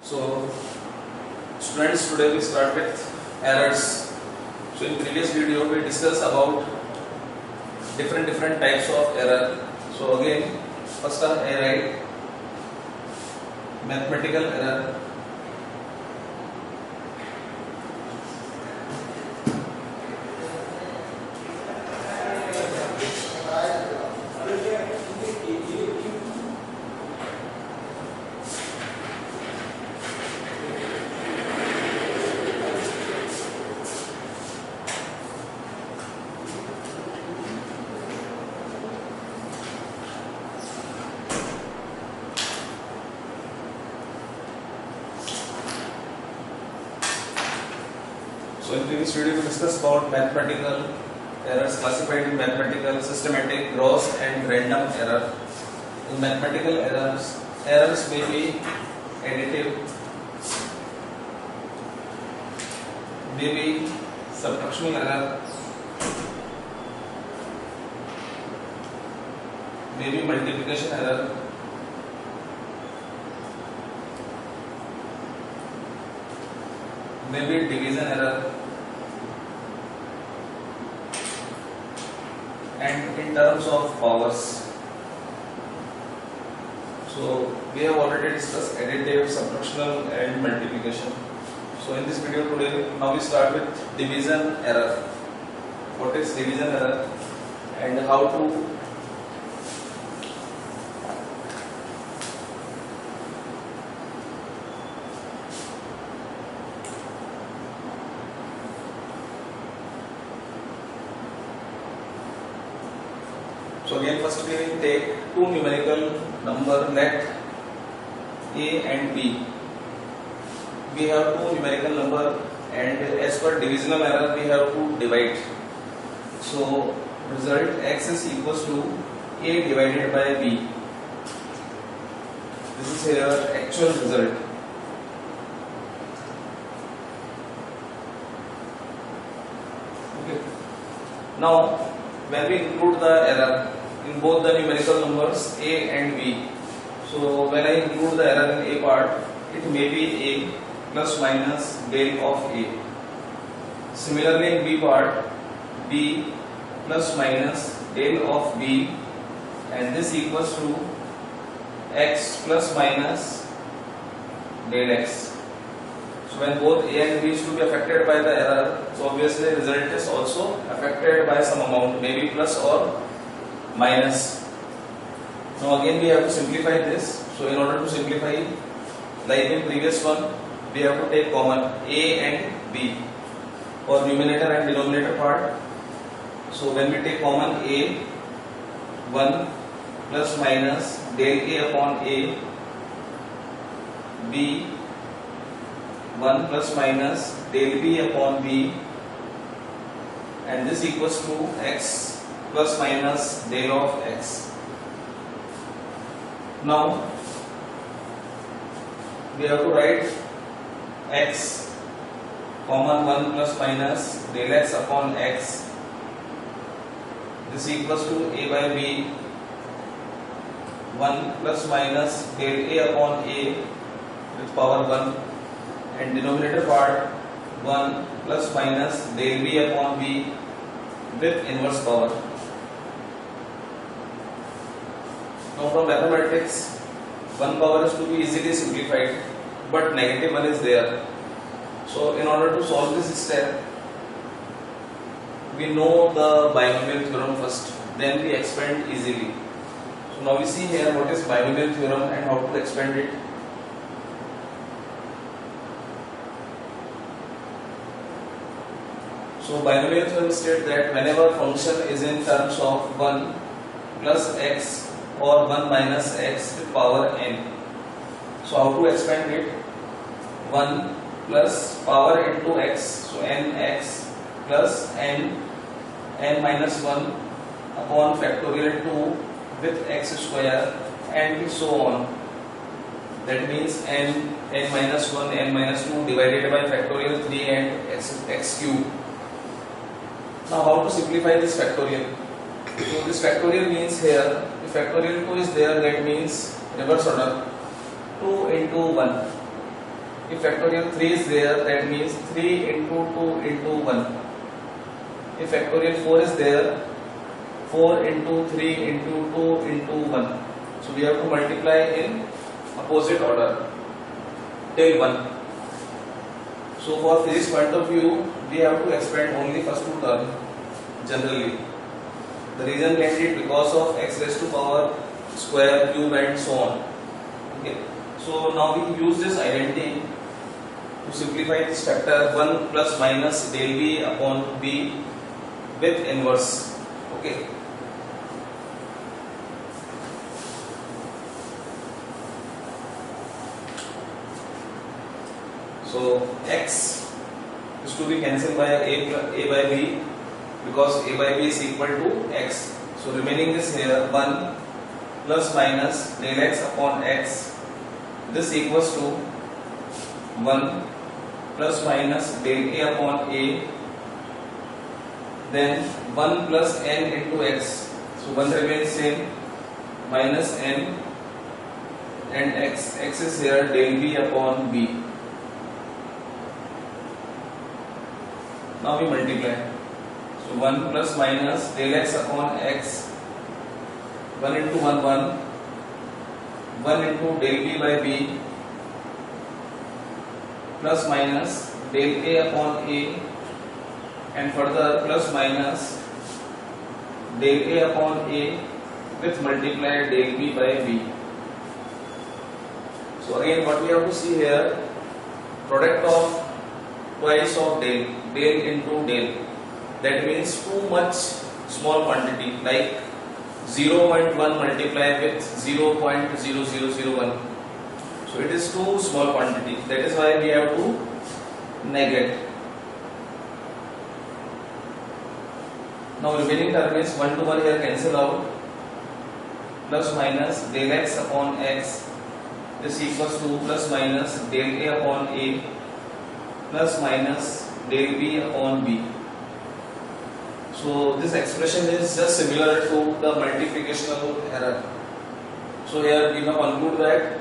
So students, today we start with errors. So in previous video we discussed about different types of error. So again, first I write mathematical error. So in previous video we discussed about mathematical errors classified in mathematical, systematic, gross and random error. In mathematical errors may be additive, may be subtractional error, may be multiplication error, may be division error, and in terms of powers. So we have already discussed additive, subtractional and multiplication. So in this video today, now we start with division error. What is division error and how to So again, first we will take two numerical number, let A and B. We have two numerical number and as per divisional error we have to divide. So result x is equals to A divided by B. This is here actual result. Okay. Now when we include the error in both the numerical numbers A and B. So when I include the error in A part, it may be A plus minus del of A. Similarly in B part, B plus minus del of B, and this equals to x plus minus del x. So when both A and B is to be affected by the error, so obviously the result is also affected by some amount, maybe plus or minus. Now again we have to simplify this. So in order to simplify, like in previous one, we have to take common A and B for numerator and denominator part. So when we take common A, 1 plus minus del A upon A, B 1 plus minus del B upon B, and this equals to x plus minus del of x. Now we have to write x common 1 plus minus del x upon x. This equals to A by B 1 plus minus del A upon A with power 1, and denominator part 1 plus minus del B upon B with inverse power. Now from mathematics, one power is to be easily simplified, but negative one is there. So in order to solve this step, we know the binomial theorem first, then we expand easily. So now we see here what is binomial theorem and how to expand it. So binomial theorem states that whenever function is in terms of 1 plus x or 1 minus x with power n. So how to expand it? 1 plus power into x, so nx plus n minus 1 upon factorial 2 with x square and so on. That means n minus 1, n minus 2 divided by factorial 3 and x cube. Now how to simplify this factorial? So this factorial means here, if factorial 2 is there, that means reverse order 2 into 1. If factorial 3 is there, that means 3 into 2 into 1. If factorial 4 is there, 4 into 3 into 2 into 1. So we have to multiply in opposite order till 1. So for physics point of view, we have to expand only first two terms generally. The reason can be because of x raised to power square, cube and so on. Okay. So now we use this identity to simplify this factor 1 plus minus del v upon b with inverse. Okay. So x is to be cancelled by a by b because a by b is equal to x. So remaining is here 1 plus minus del x upon x. This equals to 1 plus minus del a upon a. Then 1 plus n into x. So 1 remains same minus n and x is here del b upon b. Now we multiply. So 1 plus minus del x upon x. 1 into 1 1. 1 into del b by b plus minus del a upon a and further plus minus del a upon a with multiply del b by b. So again what we have to see here, product of twice of del into del, that means too much small quantity like 0.1 multiply with 0.0001. So it is too small quantity, that is why we have to negate. Now remaining term is 1 to 1 here cancel out, plus minus del x upon x. This equals to plus minus del a upon a plus minus del b upon b. So this expression is just similar to the multiplicational error. So here we can conclude that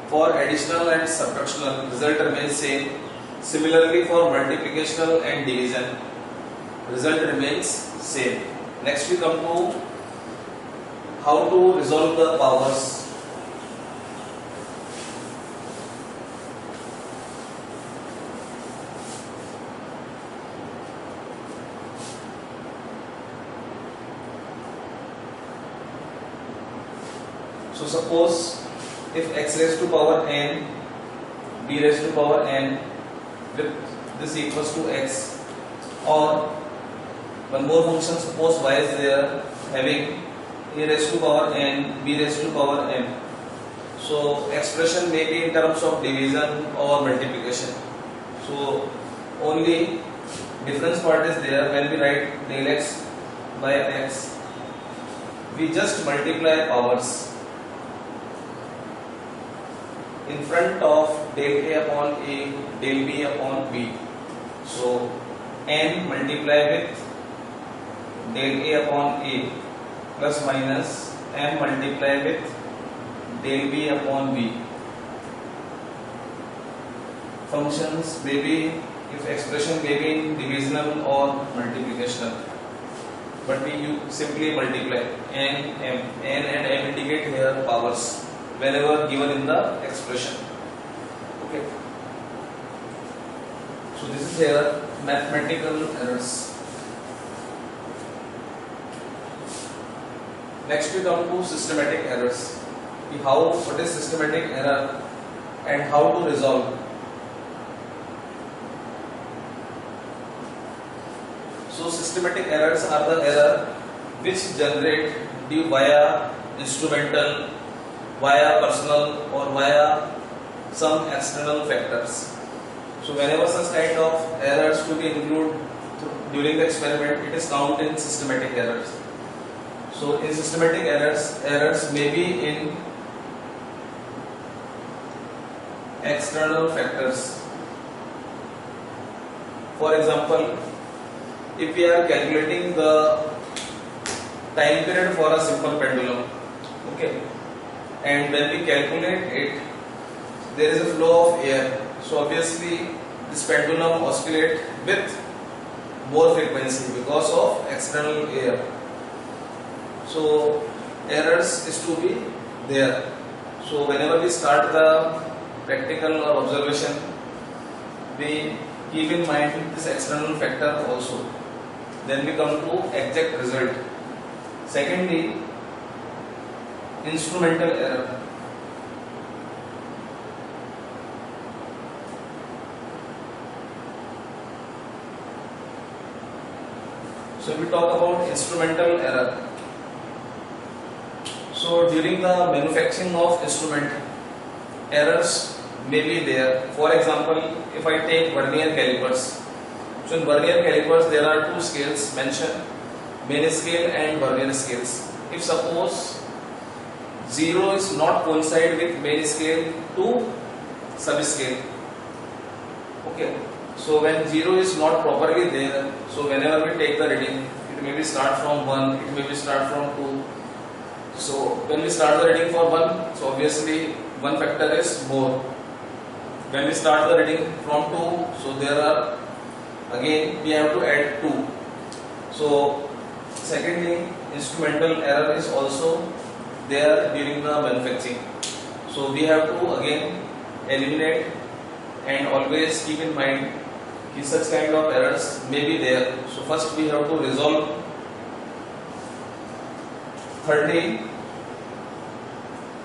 for additional and subtractional result remains same. Similarly for multiplicational and division result remains same. Next we come to how to resolve the powers. So suppose if x raised to power n, b raised to power n with this equals to x, or one more function, suppose y is there having a raised to power n, b raised to power m. So expression may be in terms of division or multiplication. So only difference part is there when we write del x by x. We just multiply powers in front of del a upon a, del b upon b. So n multiply with del a upon a plus minus m multiply with del b upon b. Functions may be, if expression may be in divisional or multiplicational, but we simply multiply n, m. N and m indicate here powers whenever given in the expression. Okay. So this is here mathematical errors. Next we come to systematic errors. What is systematic error and how to resolve. So systematic errors are the error which generate due via instrumental, via personal or via some external factors. So whenever such kind of errors to be included during the experiment, it is counted in systematic errors. So in systematic errors may be in external factors. For example, if we are calculating the time period for a simple pendulum, okay, and when we calculate it, there is a flow of air. So obviously this pendulum oscillate with more frequency because of external air. So errors is to be there. So whenever we start the practical or observation, we keep in mind this external factor also. Then we come to exact result. Secondly, instrumental error. So if we talk about instrumental error, so during the manufacturing of instrument, errors may be there. For example, if I take vernier calipers, so in vernier calipers there are two scales mentioned, main scale and vernier scales. If suppose 0 is not coincide with main scale to subscale, okay. So when 0 is not properly there, so whenever we take the reading, it may be start from 1, it may be start from 2. So when we start the reading for 1, so obviously one factor is more. When we start the reading from 2, so there are again we have to add 2. So secondly, instrumental error is also there during the manufacturing. So we have to again eliminate and always keep in mind that such kind of errors may be there. So first we have to resolve. Thirdly,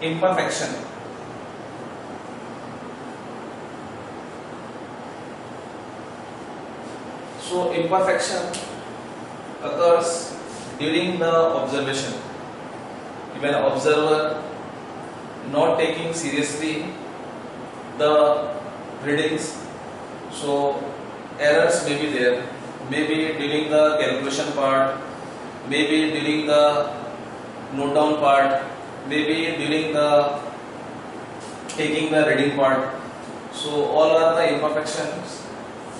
imperfection. So imperfection occurs during the observation. When an observer not taking seriously the readings, so errors may be there. Maybe during the calculation part, maybe during the note down part, maybe during the taking the reading part. So all are the imperfections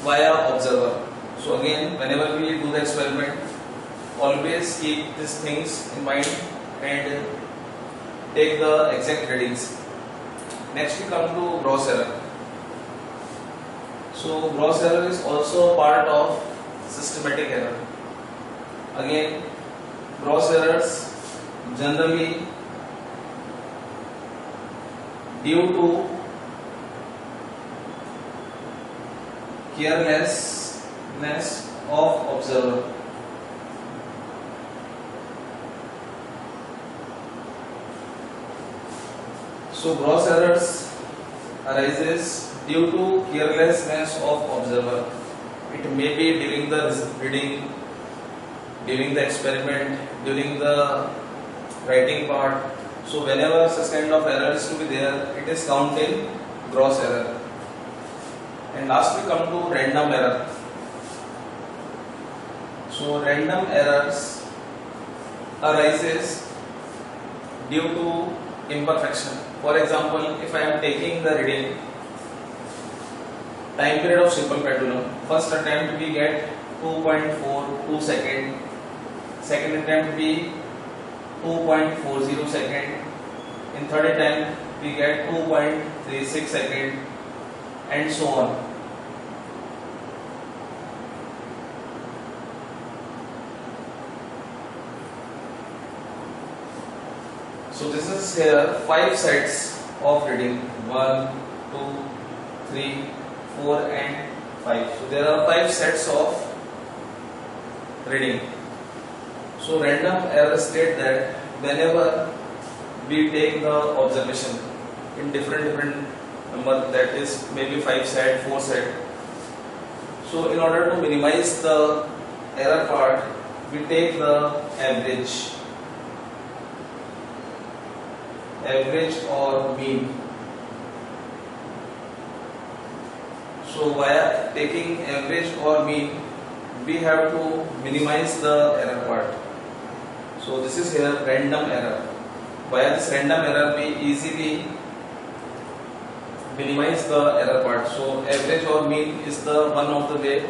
via observer. So again, whenever we do the experiment, always keep these things in mind and take the exact readings. Next we come to gross error. So gross error is also part of systematic error. Again, gross errors generally due to carelessness of observer. So gross errors arises due to carelessness of observer. It may be during the reading, during the experiment, during the writing part. So whenever such kind of error is to be there, it is counted gross error. And last we come to random error. So random errors arises due to imperfection. For example, if I am taking the reading, time period of simple pendulum, first attempt we get 2.42 second, second attempt we 2.40 second, in third attempt we get 2.36 second, and so on. So this is here 5 sets of reading, 1, 2, 3, 4 and 5. So there are 5 sets of reading. So random error state that whenever we take the observation in different number, that is maybe 5 set, 4 set. So in order to minimize the error part, we take the average or mean. So via taking average or mean, we have to minimize the error part. So this is here random error. Via this random error, we easily minimize the error part. So average or mean is the one of the way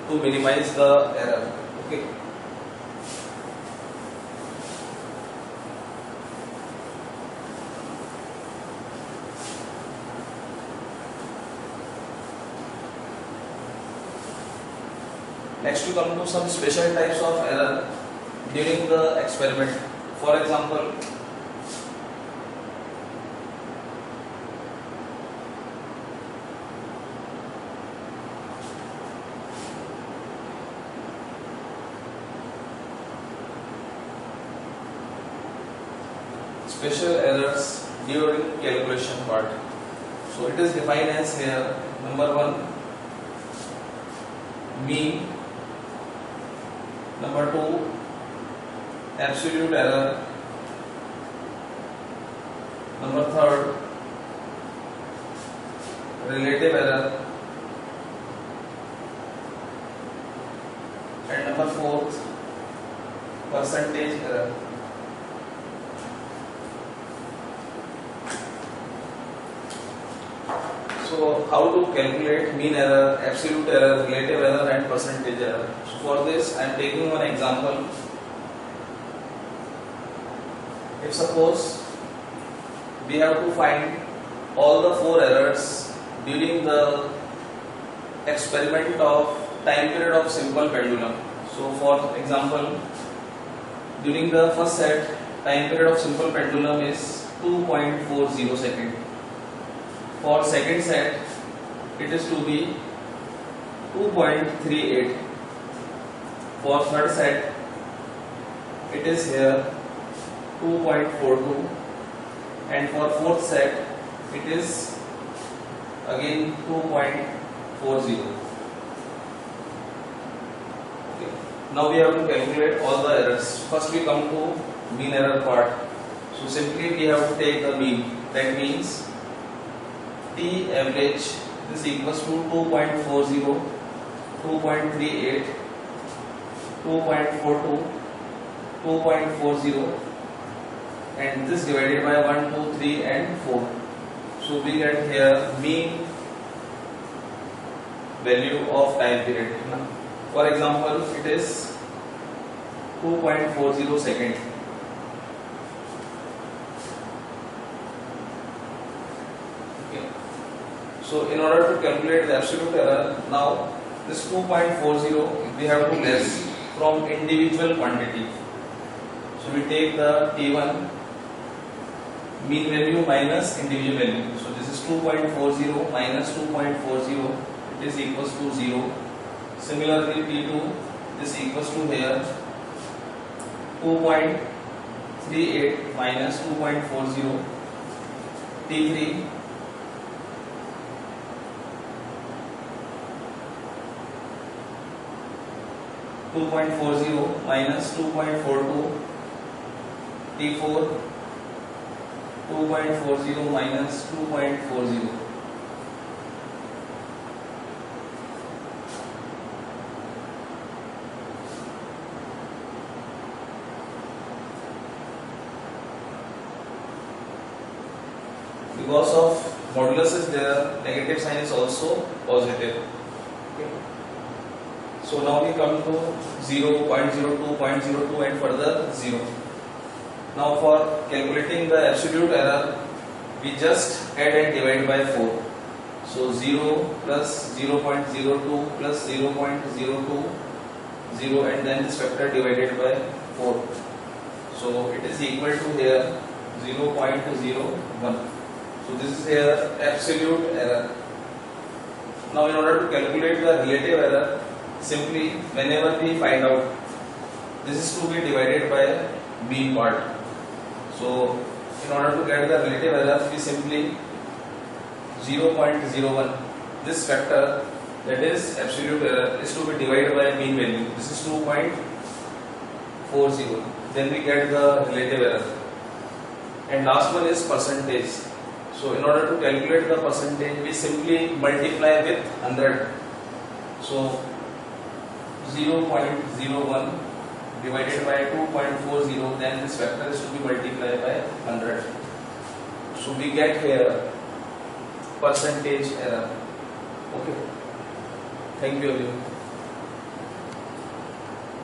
to minimize the error. Okay. Next we come to some special types of error during the experiment. For example, special errors during calculation part. So it is defined as here, number 1, mean, number 2, absolute error, number 3, relative error, and number 4, percentage error. So how to calculate mean error, absolute error, relative error and percentage error. So for this I am taking one example. If suppose we have to find all the 4 errors during the experiment of time period of simple pendulum. So for example, during the first set, time period of simple pendulum is 2.40 seconds. For second set, it is to be 2.38. For third set, it is here 2.42, and for fourth set, it is again 2.40. Okay. Now we have to calculate all the errors. First we come to mean error part. So simply we have to take the mean. That means T average is equals to 2.40, 2.38, 2.42, 2.40, and this divided by 1, 2, 3 and 4. So we get here mean value of time period. For example, it is 2.40 seconds. So in order to calculate the absolute error, now this 2.40 we have to less from individual quantity. So we take the T1 mean value minus individual value. So this is 2.40 minus 2.40, it is equals to 0. Similarly T2, this equals to here 2.38 minus 2.40. T3 2.40 minus 2.42, T4 2.40 minus 2.40. Because of modulus is there, negative sign is also positive. Okay. So now we come to 0, 0.02, 0.02 and further 0. Now for calculating the absolute error, we just add and divide by 4. So 0 plus 0.02 plus 0.02, 0 and then this factor divided by 4. So it is equal to here 0.01. So this is here absolute error. Now in order to calculate the relative error, simply whenever we find out, this is to be divided by mean part. So in order to get the relative error, we simply 0.01, this factor, that is absolute error, is to be divided by mean value. This is 2.40. Then we get the relative error. And last one is percentage. So in order to calculate the percentage, we simply multiply with 100. So 0.01 divided by 2.40, then this factor is to be multiplied by 100. So we get here percentage error. Okay. Thank you everyone.